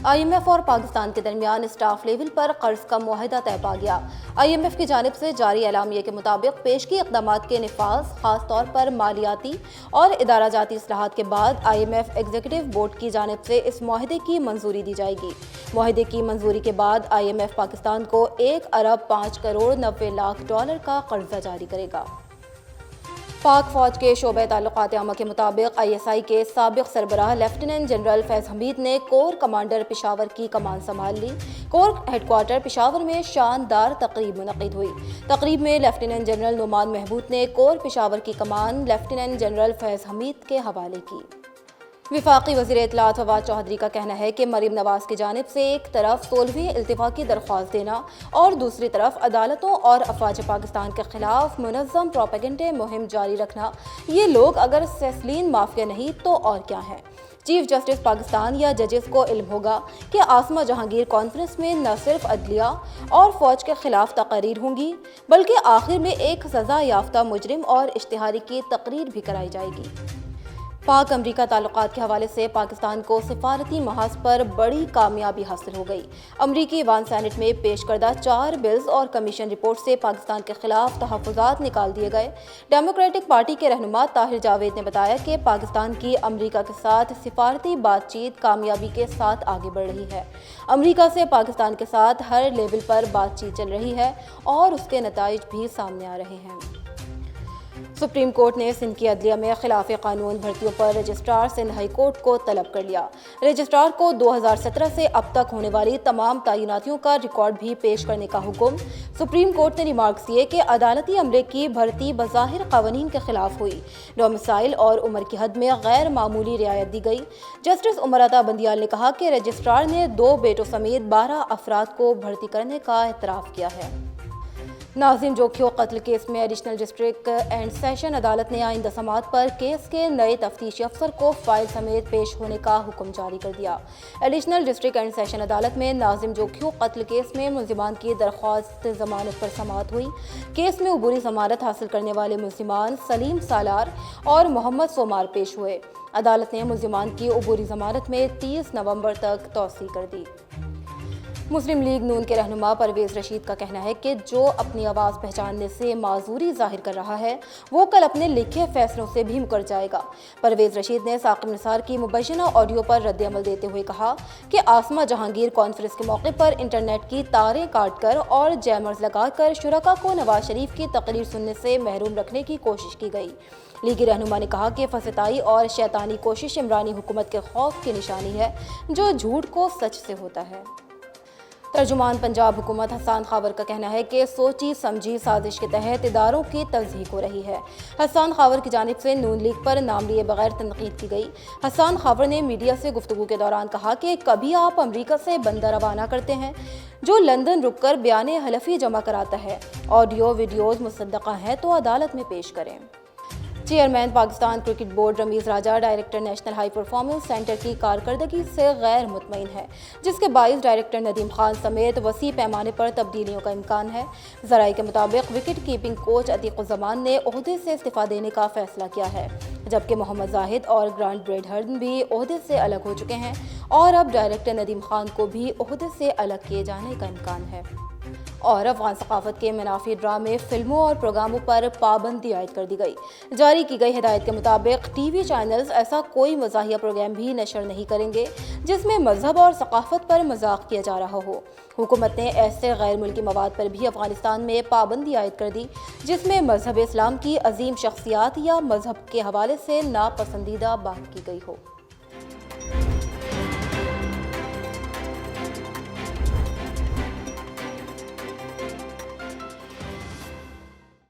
IMF اور پاکستان کے درمیان اسٹاف لیول پر قرض کا معاہدہ طے پا گیا۔ IMF کی جانب سے جاری اعلامیے کے مطابق پیشگی اقدامات کے نفاذ، خاص طور پر مالیاتی اور ادارہ جاتی اصلاحات کے بعد IMF ایگزیکٹو بورڈ کی جانب سے اس معاہدے کی منظوری دی جائے گی۔ معاہدے کی منظوری کے بعد IMF پاکستان کو 1,05,90,00,000 ڈالر کا قرضہ جاری کرے گا۔ پاک فوج کے شعبہ تعلقات عامہ کے مطابق ISI کے سابق سربراہ لیفٹیننٹ جنرل فیض حمید نے کور کمانڈر پشاور کی کمان سنبھال لی۔ کور ہیڈ کوارٹر پشاور میں شاندار تقریب منعقد ہوئی۔ تقریب میں لیفٹیننٹ جنرل نعمان محمود نے کور پشاور کی کمان لیفٹیننٹ جنرل فیض حمید کے حوالے کی۔ وفاقی وزیر اطلاعات فواد چوہدری کا کہنا ہے کہ مریم نواز کی جانب سے ایک طرف 16ویں التوا کی درخواست دینا اور دوسری طرف عدالتوں اور افواج پاکستان کے خلاف منظم پروپیگنڈے مہم جاری رکھنا، یہ لوگ اگر سیسلین مافیا نہیں تو اور کیا ہیں۔ چیف جسٹس پاکستان یا ججز کو علم ہوگا کہ عاصمہ جہانگیر کانفرنس میں نہ صرف عدلیہ اور فوج کے خلاف تقاریر ہوں گی بلکہ آخر میں ایک سزا یافتہ مجرم اور اشتہاری کی تقریر بھی کرائی جائے گی۔ پاک امریکہ تعلقات کے حوالے سے پاکستان کو سفارتی محاذ پر بڑی کامیابی حاصل ہو گئی۔ امریکی ایوان سینٹ میں پیش کردہ 4 بلز اور کمیشن رپورٹ سے پاکستان کے خلاف تحفظات نکال دیے گئے۔ ڈیموکریٹک پارٹی کے رہنما طاہر جاوید نے بتایا کہ پاکستان کی امریکہ کے ساتھ سفارتی بات چیت کامیابی کے ساتھ آگے بڑھ رہی ہے۔ امریکہ سے پاکستان کے ساتھ ہر لیول پر بات چیت چل رہی ہے اور اس کے نتائج بھی سامنے آ رہے ہیں۔ سپریم کورٹ نے سندھ کی عدلیہ میں خلاف قانون بھرتیوں پر رجسٹرار سندھ ہائی کورٹ کو طلب کر لیا۔ رجسٹرار کو 2017 سے اب تک ہونے والی تمام تعیناتیوں کا ریکارڈ بھی پیش کرنے کا حکم۔ سپریم کورٹ نے ریمارکس دیے کہ عدالتی عملے کی بھرتی بظاہر قوانین کے خلاف ہوئی۔ ڈومیسائل اور عمر کی حد میں غیر معمولی رعایت دی گئی۔ جسٹس عمر عطا بندیال نے کہا کہ رجسٹرار نے 2 بیٹوں سمیت 12 افراد کو بھرتی کرنے کا اعتراف کیا ہے۔ ناظم جوکھیو قتل کیس میں ایڈیشنل ڈسٹرکٹ اینڈ سیشن عدالت نے آئندہ سماعت پر کیس کے نئے تفتیشی افسر کو فائل سمیت پیش ہونے کا حکم جاری کر دیا۔ ایڈیشنل ڈسٹرکٹ اینڈ سیشن عدالت میں ناظم جوکھیو قتل کیس میں ملزمان کی درخواست ضمانت پر سماعت ہوئی۔ کیس میں عبوری ضمانت حاصل کرنے والے ملزمان سلیم سالار اور محمد سومار پیش ہوئے۔ عدالت نے ملزمان کی عبوری ضمانت میں 30 نومبر تک توسیع کر دی۔ مسلم لیگ نون کے رہنما پرویز رشید کا کہنا ہے کہ جو اپنی آواز پہچاننے سے معذوری ظاہر کر رہا ہے وہ کل اپنے لکھے فیصلوں سے بھی مکر جائے گا۔ پرویز رشید نے ثاقب نثار کی مبینہ آڈیو پر رد عمل دیتے ہوئے کہا کہ عاصمہ جہانگیر کانفرنس کے موقع پر انٹرنیٹ کی تاریں کاٹ کر اور جیمرز لگا کر شرکاء کو نواز شریف کی تقریر سننے سے محروم رکھنے کی کوشش کی گئی۔ لیگی رہنما نے کہا کہ فسطائی اور شیطانی کوشش عمرانی حکومت کے خوف کی نشانی ہے جو جھوٹ کو سچ سے ہوتا ہے۔ ترجمان پنجاب حکومت حسان خاور کا کہنا ہے کہ سوچی سمجھی سازش کے تحت اداروں کی تذہیق ہو رہی ہے۔ حسان خاور کی جانب سے نون لیگ پر نام لیے بغیر تنقید کی گئی۔ حسان خاور نے میڈیا سے گفتگو کے دوران کہا کہ کبھی آپ امریکہ سے بندہ روانہ کرتے ہیں جو لندن رک کر بیان حلفی جمع کراتا ہے، آڈیو ویڈیوز مصدقہ ہیں تو عدالت میں پیش کریں۔ Chairman Pakistan cricket board Rameez Raja director national high performance centre کی کارکردگی سے غیر مطمئن ہے، جس کے باعث ڈائریکٹر ندیم خان سمیت وسیع پیمانے پر تبدیلیوں کا امکان ہے۔ ذرائع کے مطابق وکٹ کیپنگ کوچ عتیق الزمان نے عہدے سے استعفیٰ دینے کا فیصلہ کیا ہے، جبکہ محمد زاہد اور گرانٹ بریڈہرن بھی عہدے سے الگ ہو چکے ہیں اور اب ڈائریکٹر ندیم خان کو بھی عہدے سے الگ کیے جانے کا امکان ہے۔ اور افغان ثقافت کے منافی ڈرامے، فلموں اور پروگراموں پر پابندی عائد کر دی گئی۔ جاری کی گئی ہدایت کے مطابق ٹی وی چینلز ایسا کوئی مزاحیہ پروگرام بھی نشر نہیں کریں گے جس میں مذہب اور ثقافت پر مذاق کیا جا رہا ہو۔ حکومت نے ایسے غیر ملکی مواد پر بھی افغانستان میں پابندی عائد کر دی جس میں مذہب اسلام کی عظیم شخصیات یا مذہب کے حوالے سے ناپسندیدہ بات کی گئی ہو۔